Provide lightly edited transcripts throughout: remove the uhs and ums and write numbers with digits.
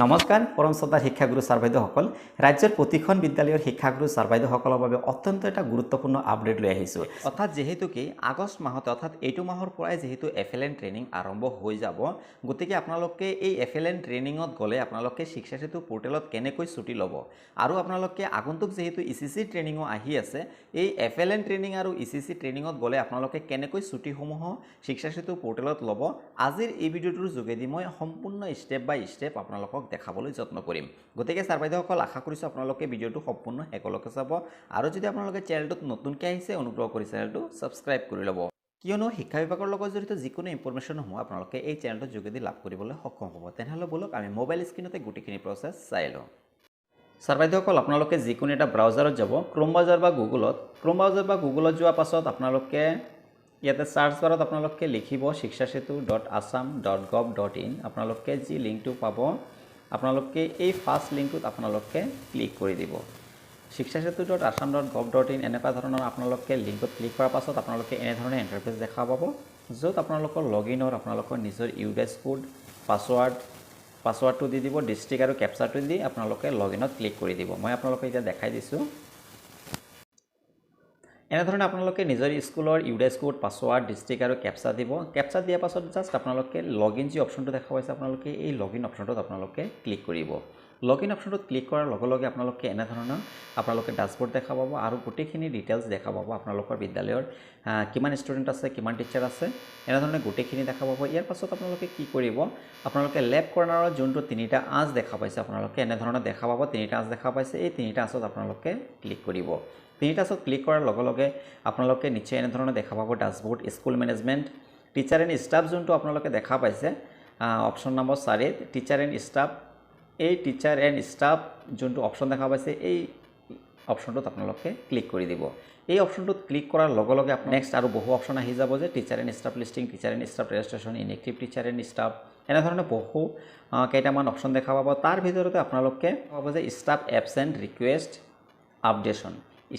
নমস্কাৰ পৰম শ্ৰদ্ধাৰ শিক্ষাগুৰু ছাৰ বাইদেউসকল ৰাজ্যৰ প্ৰতিখন বিদ্যালয়ৰ শিক্ষাগুৰু ছাৰ বাইদেউসকলৰ বাবে অত্যন্ত এটা গুৰুত্বপূৰ্ণ আপডেট লৈ আহিছোঁ অৰ্থাৎ যেহেতু কি আগষ্ট মাহতে অৰ্থাৎ এইটো মাহৰ পৰাই যেহেতু FLN ট্ৰেইনিং আৰম্ভ হৈ যাব গতিকে আপোনালোকে এই FLN ট্ৰেইনিঙত গ'লে আপোনালোকে শিক্ষা সেতু পোৰ্টেলত কেনেকৈ ছুটি ল'ব আৰু আপোনালোকে আগন্তুক যেহেতু ECC ট্ৰেইনিঙো আহি আছে এই FLN ট্ৰেইনিং আৰু ECC ট্ৰেইনিঙত গ'লে আপোনালোকে কেনেকৈ ছুটিসমূহ শিক্ষা সেতু পোৰ্টেলত ল'ব আজিৰ এই ভিডিঅ'টোৰ যোগেদি মই সম্পূৰ্ণ ষ্টেপ বাই ষ্টেপ আপোনালোকক দেখাবলৈ যত্ন কৰিম গতিকে ছাৰ বাইদেউসকল আশা কৰিছোঁ আপোনালোকে ভিডিঅ'টো সম্পূৰ্ণ শেষলৈকে চাব আৰু যদি আপোনালোকে চেনেলটোত নতুনকৈ আহিছে অনুগ্ৰহ কৰি চেনেলটো সাবস্ক্ৰাইব কৰি ল'ব কিয়নো শিক্ষা বিভাগৰ লগত জড়িত যিকোনো ইনফৰমেশ্যন সমূহ আপোনালোকে এই চেনেলটোৰ যোগেদি লাভ কৰিবলৈ সক্ষম হ'ব তেনেহ'লে বলক আমি মোবাইল স্ক্ৰীনতে গোটেইখিনি প্ৰচেছ চাই লওঁ ছাৰ বাইদেউসকল আপোনালোকে যিকোনো এটা ব্ৰাউজাৰত যাব ক্ৰোম ব্ৰাউজাৰ বা গুগলত যোৱাৰ পাছত আপোনালোকে ইয়াতে সাৰ্চ বাৰত আপোনালোকে লিখিব shikshasetu.assam.gov.in আপোনালোকে যি লিংকটো পাব আপোনালোকে এই ফাৰ্স্ট লিংকটোত আপোনালোকে ক্লিক কৰি দিব shikshasetu.assam.gov.in এনেকুৱা ধৰণৰ আপোনালোকে লিংকত ক্লিক কৰাৰ পাছত আপোনালোকে এনে ধৰণৰ ইন্টাৰফেস দেখা পাব য'ত আপোনালোকৰ লগইনৰ আপোনালোকৰ নিজৰ ইউডেছ কোড পাছৱৰ্ডটো দি দিব ডিস্ট্ৰিক্ট আৰু ক্যাপচাটো দি আপোনালোকে লগইনত ক্লিক কৰি দিব মই আপোনালোকক এতিয়া দেখাই দিছো এনে ধৰণে আপোনালোকে নিজৰ স্কুলৰ ইউডেছ কোড পাছৱৰ্ড ডিস্ট্ৰিক্ট আৰু ক্যাপচা দিব ক্যাপচা দিয়াৰ পাছত জাস্ট আপোনালোকে লগইন যি অপচনটো দেখা পাইছে আপোনালোকে এই লগইন অপচনটোত আপোনালোকে ক্লিক কৰিব লগইন অপচনটোত ক্লিক কৰাৰ লগে লগে আপোনালোকে এনে ধৰণৰ আপোনালোকে ড্যাশবোৰ্ড দেখা পাব আৰু গোটেইখিনি ডিটেইলছ দেখা পাব আপোনালোকৰ বিদ্যালয়ৰ কিমান ষ্টুডেন্ট আছে কিমান টিচাৰ আছে এনে ধৰণে গোটেইখিনি দেখা পাব ইয়াৰ পাছত আপোনালোকে কি কৰিব আপোনালোকে লেফট কৰ্নাৰত যোনটো তিনিটা আঁচ দেখা পাইছে আপোনালোকে এনে ধৰণে দেখা পাব তিনিটা আঁচ দেখা পাইছে এই তিনিটা আঁচত আপোনালোকে ক্লিক কৰিব তিনিটা আঁচত ক্লিক কৰাৰ লগে লগে আপোনালোকে নিচে এনে ধৰণে দেখা পাব dashboard school management teacher and staff যোনটো আপোনালোকে দেখা পাইছে option number 4 teacher and staff এই টিচাৰ এণ্ড ষ্টাফ যোনটো অপচন দেখা পাইছে এই অপচনটোত আপোনালোকে ক্লিক কৰি দিব এই অপচনটোত ক্লিক কৰাৰ লগে লগে নেক্সট আৰু বহু অপচন আহি যাব যে teacher and staff listing teacher and staff registration inactive teacher and staff এনে ধৰণে বহু কেইটামান অপচন দেখা পাব তাৰ ভিতৰতে আপোনালোকে পাব যে ষ্টাফ এবসেন্ট ৰিকুৱেষ্ট আপডেশ্যন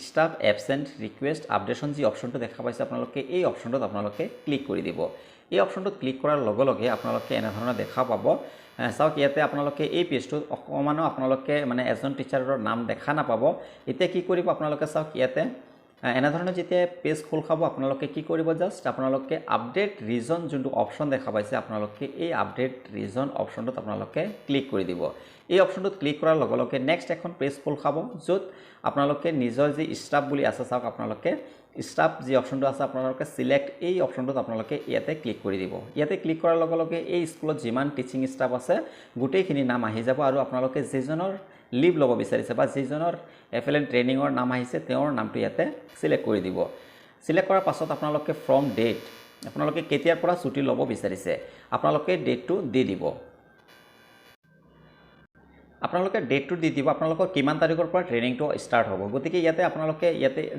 ষ্টাফ এবসেন্ট ৰিকুৱেষ্ট আপডেশ্যন যি অপচনটো দেখা পাইছে আপোনালোকে এই অপচনটোত আপোনালোকে ক্লিক কৰি দিব এই অপচনটোত ক্লিক কৰাৰ লগে লগে আপোনালোকে এনে ধৰণৰ দেখা পাব চাওক ইয়াতে আপোনালোকে এই পেজটোত অকমানো আপোনালোকে মানে এজন টিচাৰৰ নাম দেখা নাপাব এতিয়া কি কৰিব আপোনালোকে চাওক ইয়াতে এনে ধৰণৰ যেতিয়া পেজ খোল খাব আপোনালোকে কি কৰিব জাস্ট আপোনালোকে আপডেট ৰিজন যোনটো অপচন দেখা পাইছে আপোনালোকে এই আপডেট ৰিজন অপচনটোত আপোনালোকে ক্লিক কৰি দিব এই অপচনটোত ক্লিক কৰাৰ লগে লগে নেক্সট এখন পেজ খোল খাব য'ত আপোনালোকে নিজৰ যি ষ্টাফ বুলি আছে চাওক আপোনালোকে ষ্টাফ যি অপচনটো আছে আপোনালোকে সিলেক্ট এই অপচনটোত আপোনালোকে ইয়াতে ক্লিক কৰি দিব ইয়াতে ক্লিক কৰাৰ লগে লগে এই স্কুলত যিমান টিচিং ষ্টাফ আছে গোটেইখিনি নাম আহি যাব আৰু আপোনালোকে যিজনৰ লিভ ল'ব বিচাৰিছে বা যিজনৰ FLN ট্ৰেইনিঙৰ নাম আহিছে তেওঁৰ নামটো ইয়াতে সিলেক্ট কৰি দিব সিলেক্ট কৰাৰ পাছত আপোনালোকে ফ্ৰম ডেট আপোনালোকে কেতিয়াৰ পৰা ছুটি ল'ব বিচাৰিছে আপোনালোকে ডেটটো দি দিব আপোনালোকে ডেটটো দি দিব আপোনালোকৰ কিমান তাৰিখৰ পৰা ট্ৰেইনিংটো ষ্টাৰ্ট হ'ব গতিকে ইয়াতে আপোনালোকে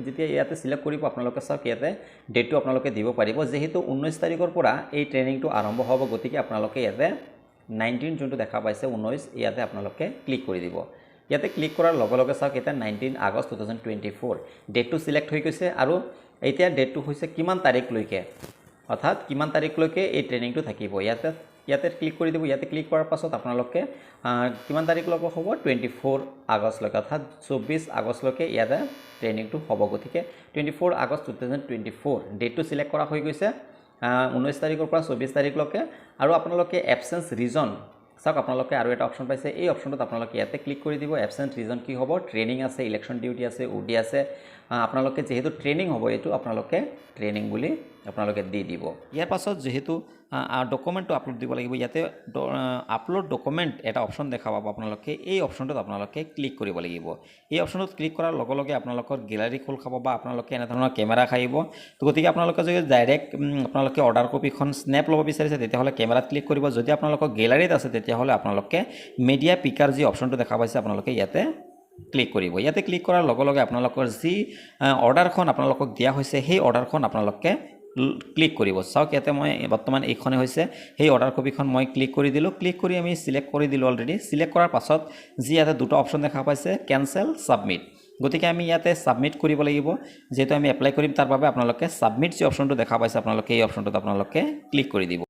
যেতিয়া ইয়াতে সিলেক্ট কৰিব আপোনালোকে চাওক ইয়াতে ডেটটো আপোনালোকে দিব পাৰিব যেহেতু 19 তাৰিখৰ পৰা এই ট্ৰেইনিংটো আৰম্ভ হ'ব গতিকে আপোনালোকে ইয়াতে 19 যোনটো দেখা পাইছে 19 ইয়াতে আপোনালোকে ক্লিক কৰি দিব ইয়াতে ক্লিক কৰাৰ লগে লগে চাওক এটা 19 আগষ্ট 2024 ডেটটো সিলেক্ট হৈ গৈছে আৰু এতিয়া ডেটটো হৈছে কিমান তাৰিখলৈকে অৰ্থাৎ কিমান তাৰিখলৈকে এই ট্ৰেইনিংটো থাকিব ইয়াতে ক্লিক কৰি দিব ইয়াতে ক্লিক কৰাৰ পাছত আপোনালোকে কিমান তাৰিখলৈকে হ'ব 24 আগষ্টলৈকে অৰ্থাৎ 24 আগষ্টলৈকে ইয়াতে ট্ৰেইনিংটো হ'ব গতিকে 24 আগষ্ট 2024 ডেটটো সিলেক্ট কৰা হৈ গৈছে 19 তাৰিখৰ পৰা 24 তাৰিখলৈকে আৰু আপোনালোকে এবসেন্স ৰিজন চাওক আপোনালোকে আৰু এটা অপচন পাইছে এই অপচনটোত আপোনালোকে ইয়াতে ক্লিক কৰি দিব এবসেন্ট ৰিজন কি হ'ব ট্ৰেইনিং আছে ইলেকশ্যন ডিউটি আছে ওডি আছে আপোনালোকে যেহেতু ট্ৰেইনিং হ'ব এইটো আপোনালোকে ট্ৰেইনিং বুলি আপোনালোকে দি দিব ইয়াৰ পাছত যেহেতু ডকুমেন্টটো আপলোড দিব লাগিব ইয়াতে আপলোড ডকুমেন্ট এটা অপচন দেখা পাব আপোনালোকে এই অপচনটোত আপোনালোকে ক্লিক কৰিব লাগিব এই অপচনটোত ক্লিক কৰাৰ লগে লগে আপোনালোকৰ গ্যালাৰী খোল খাব বা আপোনালোকে এনে ধৰণৰ কেমেৰা খাইব তো গতিকে আপোনালোকে যদি ডাইৰেক্ট আপোনালোকে অৰ্ডাৰ কপিখন স্নেপ ল'ব বিচাৰিছে তেতিয়াহ'লে কেমেৰাত ক্লিক কৰিব যদি আপোনালোকৰ গ্যালাৰীত আছে তেতিয়াহ'লে আপোনালোকে মিডিয়া পিকাৰ যি অপচনটো দেখা পাইছে আপোনালোকে ইয়াতে ক্লিক কৰিব ইয়াতে ক্লিক কৰাৰ লগে লগে আপোনালোকৰ যি অৰ্ডাৰখন আপোনালোকক দিয়া হৈছে সেই অৰ্ডাৰখন আপোনালোকে ক্লিক কৰিব চাওক ইয়াতে মই বৰ্তমান এইখনে হৈছে সেই অৰ্ডাৰ কপিখন মই ক্লিক কৰি দিলোঁ ক্লিক কৰি আমি সিলেক্ট কৰি দিলোঁ অলৰেডি সিলেক্ট কৰাৰ পাছত যি ইয়াতে দুটা অপচন দেখা পাইছে কেনসেল সাবমিট গতিকে আমি ইয়াতে সাবমিট কৰিব লাগিব যেহেতু আমি এপ্লাই কৰিম তাৰ বাবে আপোনালোকে সাবমিট যি অপচনটো দেখা পাইছে আপোনালোকে এই অপচনটোত আপোনালোকে ক্লিক কৰি দিব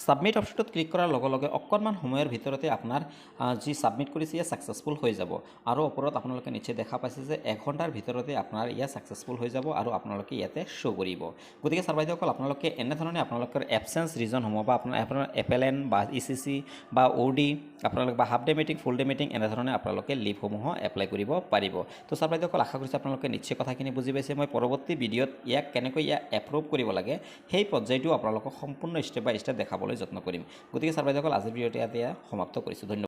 ছাবমিট অপশ্যনটোত ক্লিক কৰাৰ লগে লগে অকণমান সময়ৰ ভিতৰতে আপোনাৰ যি ছাবমিট কৰিছে ইয়া ছাকচেছফুল হৈ যাব আৰু ওপৰত আপোনালোকে নিশ্চয় দেখা পাইছে যে 1 ঘণ্টাৰ ভিতৰতে আপোনাৰ ইয়া ছাকচেছফুল হৈ যাব আৰু আপোনালোকে ইয়াতে শ্ব' কৰিব গতিকে ছাৰ বাইদেউসকল আপোনালোকে এনেধৰণে আপোনালোকৰ এবচেঞ্চ ৰিজনসমূহ বা আপোনাৰ এপেলেন বা ECC বা OD আপোনালোকে বা হাফ ডে মিটিং ফুল ডে মিটিং এনেধৰণে আপোনালোকে লিভসমূহ এপ্লাই কৰিব পাৰিব তো ছাৰ বাইদেউসকল আশা কৰিছোঁ আপোনালোকে নিশ্চয় কথাখিনি বুজি পাইছে মই পৰৱৰ্তী ভিডিঅ'ত ইয়াক কেনেকৈ এপ্ৰুভ কৰিব লাগে সেই পৰ্যায়টো আপোনালোকক সম্পূৰ্ণ ষ্টেপ বাই ষ্টেপ দেখাবলৈ যত্ন কৰিম গতিকে ছাৰ বাইদেউসকল আজিৰ ভিডিঅ'টো ইয়াতে সমাপ্ত কৰিছোঁ ধন্যবাদ